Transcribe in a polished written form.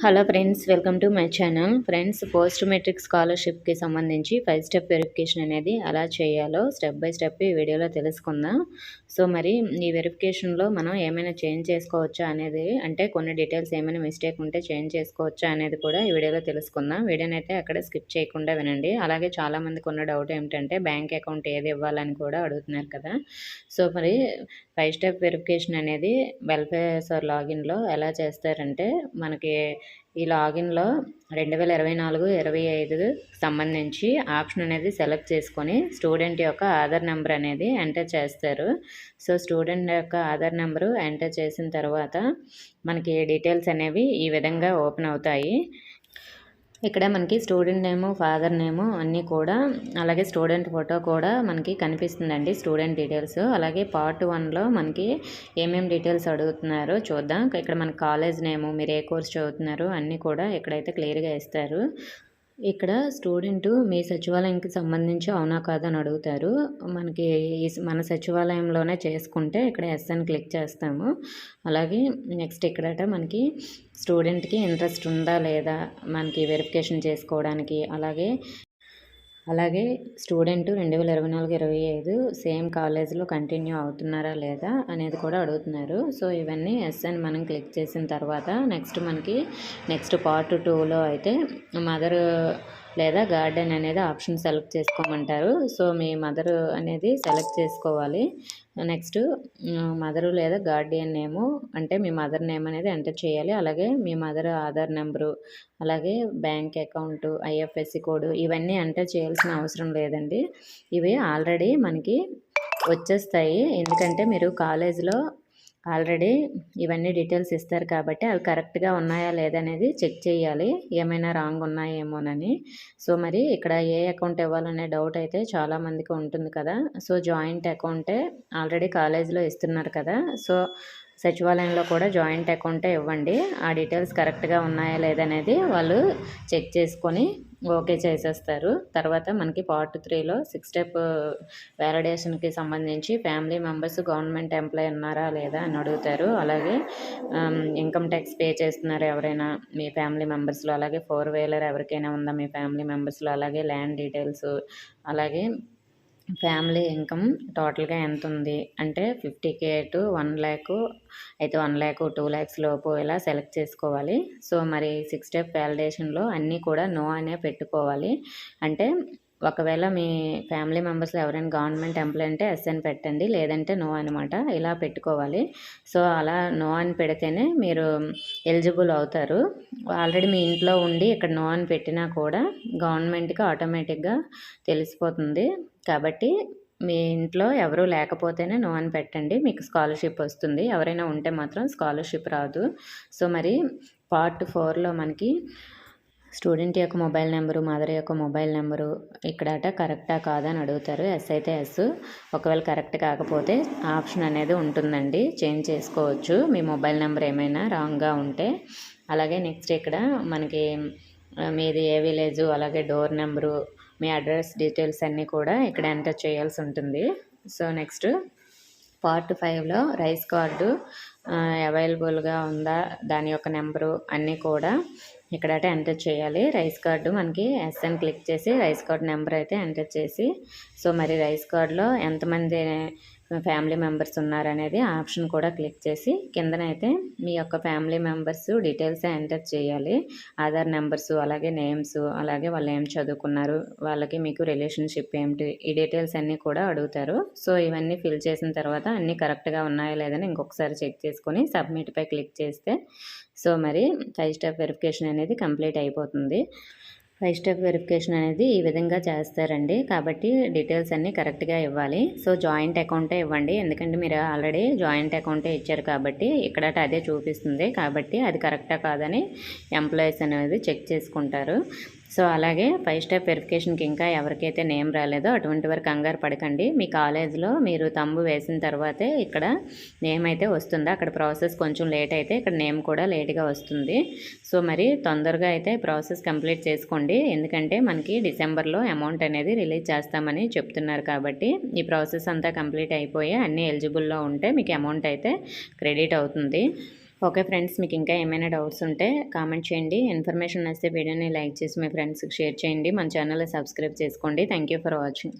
Hello friends, welcome to my channel. Friends, post matric స్కాలర్షిప్కి సంబంధించి 5 step verification అనేది ఎలా చేయాలో స్టెప్ బై స్టెప్ ఈ వీడియోలో తెలుసుకుందాం. సో మరి ఈ వెరిఫికేషన్లో మనం ఏమైనా చేంజ్ చేసుకోవచ్చా అనేది, అంటే కొన్ని డీటెయిల్స్ ఏమైనా మిస్టేక్ ఉంటే చేంజ్ చేసుకోవచ్చా అనేది కూడా ఈ వీడియోలో తెలుసుకుందాం. వీడియోని అయితే అక్కడ స్కిప్ చేయకుండా వినండి. అలాగే చాలామందికి ఉన్న డౌట్ ఏమిటంటే బ్యాంక్ అకౌంట్ ఏది ఇవ్వాలని కూడా అడుగుతున్నారు కదా. సో మరి 5 స్టెప్ వెరిఫికేషన్ అనేది వెల్ఫేర్ లాగిన్లో ఎలా చేస్తారంటే, మనకి ఈ లాగిన్లో 2024-25 సంబంధించి ఆప్షన్ అనేది సెలెక్ట్ చేసుకొని స్టూడెంట్ యొక్క ఆధార్ నెంబర్ అనేది ఎంటర్ చేస్తారు. సో స్టూడెంట్ యొక్క ఆధార్ నెంబరు ఎంటర్ చేసిన తర్వాత మనకి డీటెయిల్స్ అనేవి ఈ విధంగా ఓపెన్ అవుతాయి. ఇక్కడ మనకి స్టూడెంట్ నేము, ఫాదర్ నేము అన్నీ కూడా, అలాగే స్టూడెంట్ ఫోటో కూడా మనకి కనిపిస్తుందండి. స్టూడెంట్ డీటెయిల్స్ అలాగే పార్ట్ 1లో మనకి ఏమేమి డీటెయిల్స్ అడుగుతున్నారో చూద్దాం. ఇక్కడ మన కాలేజ్ నేము, మీరు ఏ కోర్స్ చదువుతున్నారో అన్నీ కూడా ఇక్కడైతే క్లియర్గా ఇస్తారు. ఇక్కడ స్టూడెంట్ మీ సచివాలయంకి సంబంధించి అవునా కాదా అని అడుగుతారు. మనకి మన సచివాలయంలోనే చేసుకుంటే ఇక్కడ ఎస్ఎన్ క్లిక్ చేస్తాము. అలాగే నెక్స్ట్ ఇక్కడట మనకి స్టూడెంట్కి ఇంట్రెస్ట్ ఉందా లేదా మనకి వెరిఫికేషన్ చేసుకోవడానికి, అలాగే స్టూడెంట్ 2024-25 సేమ్ కాలేజ్లో కంటిన్యూ అవుతున్నారా లేదా అనేది కూడా అడుగుతున్నారు. సో ఇవన్నీ ఎస్ఎన్ మనం క్లిక్ చేసిన తర్వాత నెక్స్ట్ పార్ట్ 2లో అయితే మదర్ లేదా గార్డెన్ అనేది ఆప్షన్ సెలెక్ట్ చేసుకోమంటారు. సో మీ మదర్ అనేది సెలెక్ట్ చేసుకోవాలి. నెక్స్ట్ మదరు లేదా గార్డియన్ నేము, అంటే మీ మదర్ నేమ్ అనేది ఎంటర్ చేయాలి. అలాగే మీ మదర్ ఆధార్ నెంబరు, అలాగే బ్యాంక్ అకౌంట్, ఐఎఫ్ఎస్సి కోడ్ ఇవన్నీ ఎంటర్ చేయాల్సిన అవసరం లేదండి. ఇవి ఆల్రెడీ మనకి వచ్చేస్తాయి. ఎందుకంటే మీరు కాలేజ్లో ఆల్రెడీ ఇవన్నీ డీటెయిల్స్ ఇస్తారు కాబట్టి అవి కరెక్ట్గా ఉన్నాయా లేదనేది చెక్ చేయాలి, ఏమైనా రాంగ్ ఉన్నాయేమోనని. సో మరి ఇక్కడ ఏ అకౌంట్ ఇవ్వాలనే డౌట్ అయితే చాలామందికి ఉంటుంది కదా. సో జాయింట్ అకౌంటే ఆల్రెడీ కాలేజీలో ఇస్తున్నారు కదా. సో సచివాలయంలో కూడా జాయింట్ అకౌంటే ఇవ్వండి. ఆ డీటెయిల్స్ కరెక్ట్గా ఉన్నాయా లేదనేది వాళ్ళు చెక్ చేసుకొని ఓకే చేసేస్తారు. తర్వాత మనకి పార్ట్ 3లో 6 స్టెప్ వ్యాలిడేషన్కి సంబంధించి ఫ్యామిలీ మెంబర్స్ గవర్నమెంట్ ఎంప్లాయీ ఉన్నారా లేదా అని అడుగుతారు. అలాగే ఇన్కమ్ ట్యాక్స్ పే చేస్తున్నారు ఎవరైనా మీ ఫ్యామిలీ మెంబర్స్లో, అలాగే 4 వీలర్ ఎవరికైనా ఉందా మీ ఫ్యామిలీ మెంబర్స్లో, అలాగే ల్యాండ్ డీటెయిల్స్, అలాగే ఫ్యామిలీ ఇన్కమ్ టోటల్గా ఎంత ఉంది అంటే 50K టు 1 lakh, అయితే 1 lakh 2 lakhs లోపు ఇలా సెలెక్ట్ చేసుకోవాలి. సో మరి 6 స్టెప్ వ్యాలిడేషన్లో అన్నీ కూడా నో అనే పెట్టుకోవాలి. అంటే ఒకవేళ మీ ఫ్యామిలీ మెంబర్స్లో ఎవరైనా గవర్నమెంట్ ఎంప్లాయీ అంటే ఎస్ఎన్ పెట్టండి, లేదంటే నో అనమాట, ఇలా పెట్టుకోవాలి. సో అలా నో అని పెడితేనే మీరు ఎలిజిబుల్ అవుతారు. ఆల్రెడీ మీ ఇంట్లో ఉండి ఇక్కడ నో అని పెట్టినా కూడా గవర్నమెంట్కి ఆటోమేటిక్గా తెలిసిపోతుంది. కాబట్టి మీ ఇంట్లో ఎవరూ లేకపోతేనే నో అని పెట్టండి, మీకు స్కాలర్షిప్ వస్తుంది. ఎవరైనా ఉంటే మాత్రం స్కాలర్షిప్ రాదు. సో మరి పార్ట్ 4లో మనకి స్టూడెంట్ యొక్క మొబైల్ నెంబరు, మదర్ యొక్క మొబైల్ నెంబరు ఇక్కడట కరెక్టా కాదా అని అడుగుతారు. ఎస్ అయితే ఎస్, ఒకవేళ కరెక్ట్ కాకపోతే ఆప్షన్ అనేది ఉంటుందండి, చేంజ్ చేసుకోవచ్చు మీ మొబైల్ నెంబర్ ఏమైనా రాంగ్గా ఉంటే. అలాగే నెక్స్ట్ ఇక్కడ మనకి మీది ఏ విలేజు, అలాగే డోర్ నెంబరు, మీ అడ్రస్ డీటెయిల్స్ అన్నీ కూడా ఇక్కడ ఎంటర్ చేయాల్సి ఉంటుంది. సో నెక్స్ట్ పార్ట్ 5లో రైస్ కార్డు అవైలబుల్గా ఉందా, దాని యొక్క నెంబరు అన్నీ కూడా ఇక్కడైతే ఎంటర్ చేయాలి. రైస్ కార్డు మనకి ఎస్ఎన్ క్లిక్ చేసి రైస్ కార్డు నెంబర్ అయితే ఎంటర్ చేసి, సో మరి రైస్ కార్డులో ఎంతమంది ఫ్యామిలీ మెంబర్స్ ఉన్నారనేది ఆప్షన్ కూడా క్లిక్ చేసి కిందనైతే మీ యొక్క ఫ్యామిలీ మెంబర్స్ డీటెయిల్స్ ఎంటర్ చేయాలి. ఆధార్ నెంబర్స్, అలాగే నేమ్స్, అలాగే వాళ్ళు ఏం చదువుకున్నారు, వాళ్ళకి మీకు రిలేషన్షిప్ ఏమిటి, ఈ డీటెయిల్స్ అన్నీ కూడా అడుగుతారు. సో ఇవన్నీ ఫిల్ చేసిన తర్వాత అన్నీ కరెక్ట్గా ఉన్నాయా లేదని ఇంకొకసారి చెక్ చేసుకొని సబ్మిట్పై క్లిక్ చేస్తే సో మరి 5 స్టెప్ వెరిఫికేషన్ అనేది కంప్లీట్ అయిపోతుంది. 5 స్టెప్ వెరిఫికేషన్ అనేది ఈ విధంగా చేస్తారండి. కాబట్టి డీటెయిల్స్ అన్నీ కరెక్ట్గా ఇవ్వాలి. సో జాయింట్ అకౌంటే ఇవ్వండి, ఎందుకంటే మీరు ఆల్రెడీ జాయింట్ అకౌంటే ఇచ్చారు కాబట్టి ఇక్కడ అదే చూపిస్తుంది. కాబట్టి అది కరెక్టా కాదని ఎంప్లాయీస్ అనేది చెక్ చేసుకుంటారు. సో అలాగే 5 స్టెప్ వెరిఫికేషన్కి ఇంకా ఎవరికైతే నేమ్ రాలేదో అటువంటి వారు కంగారు పడకండి. మీ కాలేజ్లో మీరు తంబు వేసిన తర్వాతే ఇక్కడ నేమ్ అయితే వస్తుంది. అక్కడ ప్రాసెస్ కొంచెం లేట్ అయితే ఇక్కడ నేమ్ కూడా లేట్గా వస్తుంది. సో మరి తొందరగా అయితే ప్రాసెస్ కంప్లీట్ చేసుకోండి, ఎందుకంటే మనకి డిసెంబర్లో అమౌంట్ అనేది రిలీజ్ చేస్తామని చెప్తున్నారు. కాబట్టి ఈ ప్రాసెస్ అంతా కంప్లీట్ అయిపోయి అన్నీ ఎలిజిబుల్లో ఉంటే మీకు అమౌంట్ అయితే క్రెడిట్ అవుతుంది. ఓకే ఫ్రెండ్స్, మీకు ఇంకా ఏమైనా డౌట్స్ ఉంటే కామెంట్ చేయండి. ఇన్ఫర్మేషన్ నచ్చితే వీడియోని లైక్ చేసి మీ ఫ్రెండ్స్కి షేర్ చేయండి. మన ఛానల్ని సబ్స్క్రైబ్ చేసుకోండి. Thank you for watching.